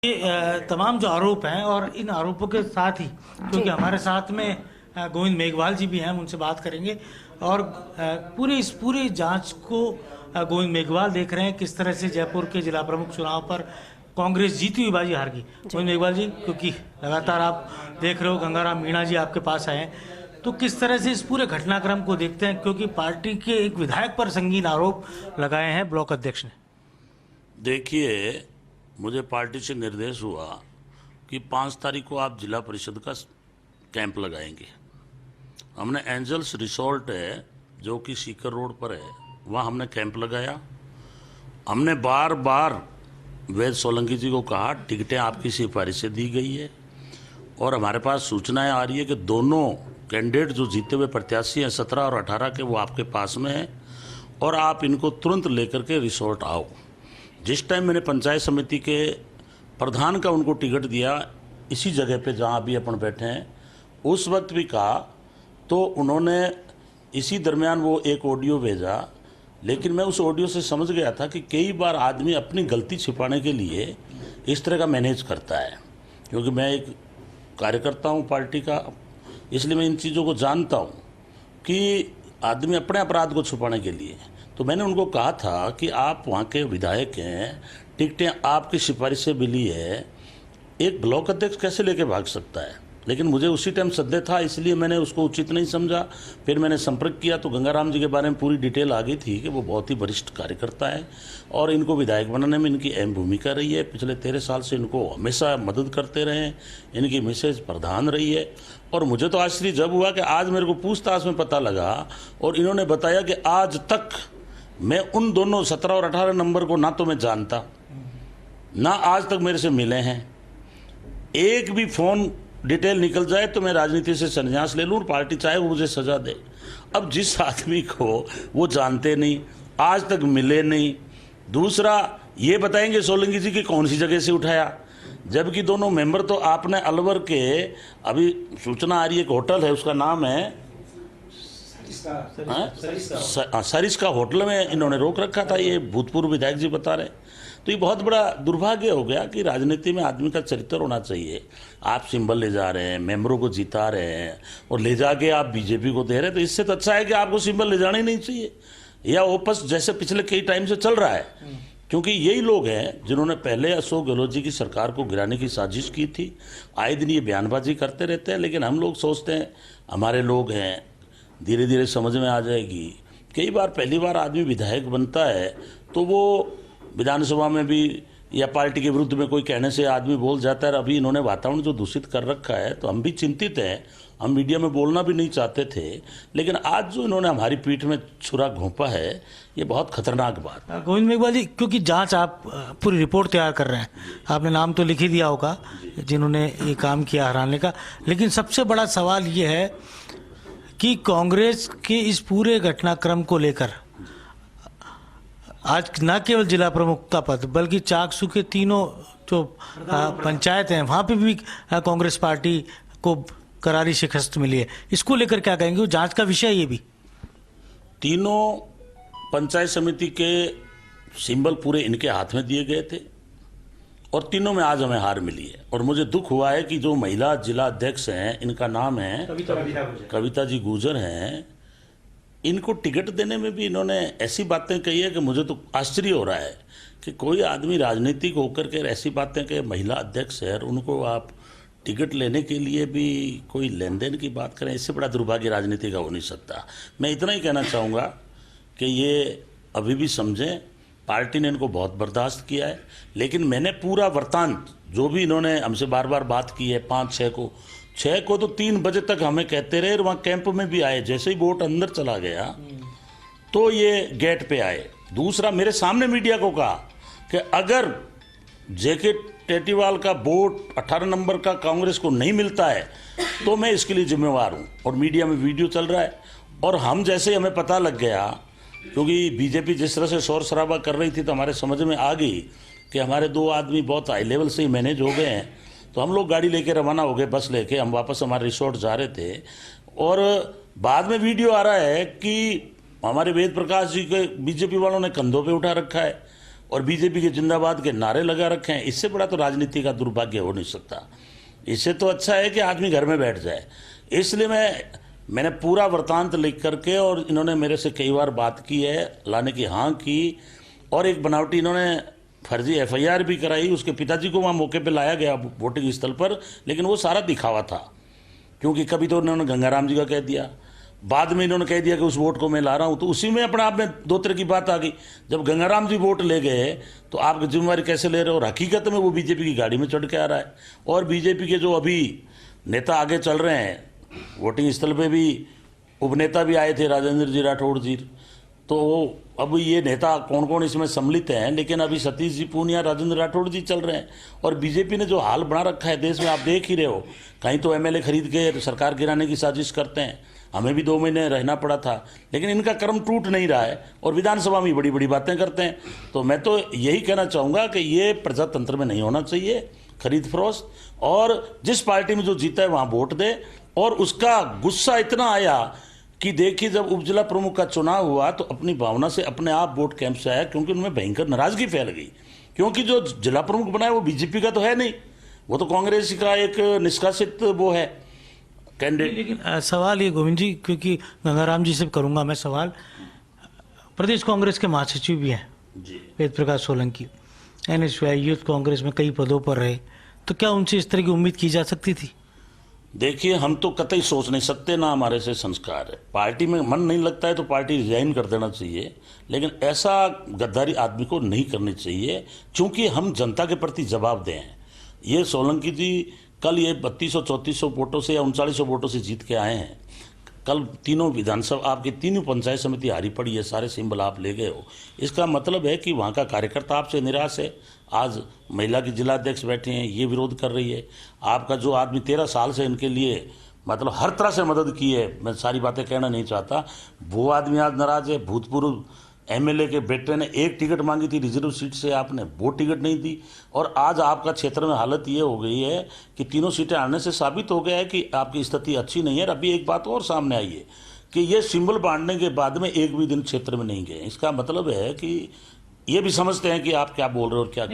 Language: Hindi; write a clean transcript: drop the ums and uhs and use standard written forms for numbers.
ये तमाम जो आरोप हैं और इन आरोपों के साथ ही क्योंकि हमारे साथ में गोविंद मेघवाल जी भी हैं, हम उनसे बात करेंगे और इस पूरी जांच को गोविंद मेघवाल देख रहे हैं किस तरह से जयपुर के जिला प्रमुख चुनाव पर कांग्रेस जीती हुई बाजी हार गई। गोविंद मेघवाल जी, क्योंकि लगातार आप देख रहे हो गंगाराम मीणा जी आपके पास आए हैं, तो किस तरह से इस पूरे घटनाक्रम को देखते हैं, क्योंकि पार्टी के एक विधायक पर संगीन आरोप लगाए हैं ब्लॉक अध्यक्ष ने। देखिए, मुझे पार्टी से निर्देश हुआ कि 5 तारीख को आप जिला परिषद का कैंप लगाएंगे। हमने एंजल्स रिसोर्ट है जो कि सीकर रोड पर है, वहाँ हमने कैंप लगाया। हमने बार बार वैद सोलंकी जी को कहा टिकटें आपकी सिफारिश से दी गई है और हमारे पास सूचनाएं आ रही है कि दोनों कैंडिडेट जो जीते हुए प्रत्याशी हैं 17 और 18 के, वो आपके पास में हैं और आप इनको तुरंत लेकर के रिसोर्ट आओ। जिस टाइम मैंने पंचायत समिति के प्रधान का उनको टिकट दिया इसी जगह पे जहाँ अभी अपन बैठे हैं, उस वक्त भी कहा तो उन्होंने इसी दरमियान वो एक ऑडियो भेजा, लेकिन मैं उस ऑडियो से समझ गया था कि कई बार आदमी अपनी गलती छिपाने के लिए इस तरह का मैनेज करता है। क्योंकि मैं एक कार्यकर्ता हूँ पार्टी का, इसलिए मैं इन चीज़ों को जानता हूँ कि आदमी अपने अपराध को छुपाने के लिए। तो मैंने उनको कहा था कि आप वहाँ के विधायक हैं, टिकटें आपकी सिफारिश से मिली है, एक ब्लॉक अध्यक्ष कैसे लेके भाग सकता है। लेकिन मुझे उसी टाइम सद्य था, इसलिए मैंने उसको उचित नहीं समझा। फिर मैंने संपर्क किया तो गंगाराम जी के बारे में पूरी डिटेल आ गई थी कि वो बहुत ही वरिष्ठ कार्यकर्ता है और इनको विधायक बनाने में इनकी अहम भूमिका रही है। पिछले 13 साल से इनको हमेशा मदद करते रहे हैं, इनकी मिसेज प्रधान रही है। और मुझे तो आश्चर्य जब हुआ कि आज मेरे को पूछताछ में पता लगा और इन्होंने बताया कि आज तक मैं उन दोनों 17 और 18 नंबर को ना तो मैं जानता, ना आज तक मेरे से मिले हैं। एक भी फ़ोन डिटेल निकल जाए तो मैं राजनीति से संन्यास ले लूँ और पार्टी चाहे वो मुझे सजा दे। अब जिस आदमी को वो जानते नहीं, आज तक मिले नहीं, दूसरा ये बताएंगे सोलंकी जी की कौन सी जगह से उठाया, जबकि दोनों मेंबर तो आपने अलवर के, अभी सूचना आ रही है एक होटल है उसका नाम है सरिस का होटल में इन्होंने रोक रखा था, ये भूतपूर्व विधायक जी बता रहे। तो ये बहुत बड़ा दुर्भाग्य हो गया कि राजनीति में आदमी का चरित्र होना चाहिए। आप सिंबल ले जा रहे हैं, मेंबरों को जिता रहे हैं और ले जाके आप बीजेपी को दे रहे हैं, तो इससे तो अच्छा है कि आपको सिंबल ले जाना ही नहीं चाहिए या वापस जैसे पिछले कई टाइम से चल रहा है। क्योंकि यही लोग हैं जिन्होंने पहले अशोक गहलोत जी की सरकार को गिराने की साजिश की थी। आए दिन ये बयानबाजी करते रहते हैं, लेकिन हम लोग सोचते हैं हमारे लोग हैं, धीरे धीरे समझ में आ जाएगी। कई बार पहली बार आदमी विधायक बनता है तो वो विधानसभा में भी या पार्टी के विरुद्ध में कोई कहने से आदमी बोल जाता है। अभी इन्होंने वातावरण जो दूषित कर रखा है तो हम भी चिंतित हैं, हम मीडिया में बोलना भी नहीं चाहते थे, लेकिन आज जो इन्होंने हमारी पीठ में छुरा घोंपा है ये बहुत खतरनाक बात है। गोविंद मेघवाल जी, क्योंकि जांच आप पूरी रिपोर्ट तैयार कर रहे हैं, आपने नाम तो लिख ही दिया होगा जिन्होंने ये काम किया हराने का, लेकिन सबसे बड़ा सवाल ये है कि कांग्रेस के इस पूरे घटनाक्रम को लेकर आज न केवल जिला प्रमुख का पद बल्कि चाकसू के तीनों जो पंचायत हैं वहाँ पे भी कांग्रेस पार्टी को करारी शिकस्त मिली है। इसको लेकर क्या कहेंगे, वो जांच का विषय ये भी। तीनों पंचायत समिति के सिंबल पूरे इनके हाथ में दिए गए थे और तीनों में आज हमें हार मिली है। और मुझे दुख हुआ है कि जो महिला जिला अध्यक्ष हैं, इनका नाम है कविता जी गुजर हैं, इनको टिकट देने में भी इन्होंने ऐसी बातें कही है कि मुझे तो आश्चर्य हो रहा है कि कोई आदमी राजनीतिक होकर के ऐसी बातें कि महिला अध्यक्ष है और उनको आप टिकट लेने के लिए भी कोई लेन देन की बात करें। इससे बड़ा दुर्भाग्य राजनीति का हो नहीं सकता। मैं इतना ही कहना चाहूँगा कि ये अभी भी समझें, पार्टी ने इनको बहुत बर्दाश्त किया है, लेकिन मैंने पूरा वृत्तांत जो भी इन्होंने हमसे बार बार बात की है 5-6 को तो 3 बजे तक हमें कहते रहे और वहाँ कैंप में भी आए। जैसे ही वोट अंदर चला गया तो ये गेट पे आए। दूसरा, मेरे सामने मीडिया को कहा कि अगर जेके टेटीवाल का वोट 18 नंबर का कांग्रेस को नहीं मिलता है तो मैं इसके लिए जिम्मेवार हूँ। और मीडिया में वीडियो चल रहा है और हम जैसे हमें पता लग गया, क्योंकि बीजेपी जिस तरह से शोर शराबा कर रही थी तो हमारे समझ में आ गई कि हमारे 2 आदमी बहुत हाई लेवल से ही मैनेज हो गए हैं। तो हम लोग गाड़ी लेके रवाना हो गए, बस लेके हम वापस हमारे रिसोर्ट जा रहे थे और बाद में वीडियो आ रहा है कि हमारे वेद प्रकाश जी के बीजेपी वालों ने कंधों पे उठा रखा है और बीजेपी के जिंदाबाद के नारे लगा रखे हैं। इससे बड़ा तो राजनीति का दुर्भाग्य हो नहीं सकता। इससे तो अच्छा है कि आदमी घर में बैठ जाए। इसलिए मैंने पूरा वृतांत लिख करके, और इन्होंने मेरे से कई बार बात की है, लाने की हाँ की, और एक बनावटी इन्होंने फर्जी FIR भी कराई। उसके पिताजी को वहाँ मौके पे लाया गया वोटिंग स्थल पर, लेकिन वो सारा दिखावा था, क्योंकि कभी तो उन्होंने गंगाराम जी का कह दिया, बाद में इन्होंने कह दिया कि उस वोट को मैं ला रहा हूँ। तो उसी में अपने आप में दो तरह की बात आ गई। जब गंगाराम जी वोट ले गए तो आप जिम्मेवारी कैसे ले रहे हो? और हकीकत में वो बीजेपी की गाड़ी में चढ़ के आ रहा है। और बीजेपी के जो अभी नेता आगे चल रहे हैं, वोटिंग स्थल पे भी उपनेता भी आए थे, राजेंद्र जी राठौड़ जी। तो अब ये नेता कौन कौन इसमें सम्मिलित हैं, लेकिन अभी सतीश जी पूनिया, राजेंद्र राठौड़ जी चल रहे हैं। और बीजेपी ने जो हाल बना रखा है देश में, आप देख ही रहे हो। कहीं तो MLA खरीद के सरकार गिराने की साजिश करते हैं। हमें भी 2 महीने रहना पड़ा था, लेकिन इनका कर्म टूट नहीं रहा है, और विधानसभा में बड़ी बड़ी बातें करते हैं। तो मैं तो यही कहना चाहूँगा कि ये प्रजातंत्र में नहीं होना चाहिए, खरीद फरोख्त। और जिस पार्टी में जो जीता है वहाँ वोट दे। और उसका गुस्सा इतना आया कि देखिए, जब उप जिला प्रमुख का चुनाव हुआ तो अपनी भावना से अपने आप वोट कैंप से आया, क्योंकि उनमें भयंकर नाराजगी फैल गई। क्योंकि जो जिला प्रमुख बना है वो बीजेपी का तो है नहीं, वो तो कांग्रेस का एक निष्कासित वो है कैंडिडेट। लेकिन सवाल ये गोविंद जी, क्योंकि गंगाराम जी से करूंगा मैं सवाल, प्रदेश कांग्रेस के महासचिव भी हैं जी वेद प्रकाश सोलंकी, NSY यूथ कांग्रेस में कई पदों पर रहे, तो क्या उनसे इस तरह की उम्मीद की जा सकती थी? देखिए, हम तो कतई सोच नहीं सकते, ना हमारे से संस्कार है। पार्टी में मन नहीं लगता है तो पार्टी रिजाइन कर देना चाहिए, लेकिन ऐसा गद्दारी आदमी को नहीं करनी चाहिए, क्योंकि हम जनता के प्रति जवाबदेह हैं। ये सोलंकी जी कल ये 3200-3400 वोटों से या 3900 वोटों से जीत के आए हैं। कल तीनों विधानसभा, आपकी तीनों पंचायत समिति हारी पड़ी है, सारे सिंबल आप ले गए हो। इसका मतलब है कि वहाँ का कार्यकर्ता आपसे निराश है। आज महिला की जिलाध्यक्ष बैठी हैं, ये विरोध कर रही है। आपका जो आदमी 13 साल से इनके लिए मतलब हर तरह से मदद की है, मैं सारी बातें कहना नहीं चाहता, वो आदमी आज नाराज है। भूतपूर्व MLA के बेटे ने एक टिकट मांगी थी रिजर्व सीट से, आपने वो टिकट नहीं दी। और आज आपका क्षेत्र में हालत ये हो गई है कि तीनों सीटें आने से साबित हो गया है कि आपकी स्थिति अच्छी नहीं है। और अभी एक बात और सामने आई है कि ये सिंबल बांटने के बाद में एक भी दिन क्षेत्र में नहीं गए। इसका मतलब है कि ये भी समझते हैं कि आप क्या बोल रहे हो और क्या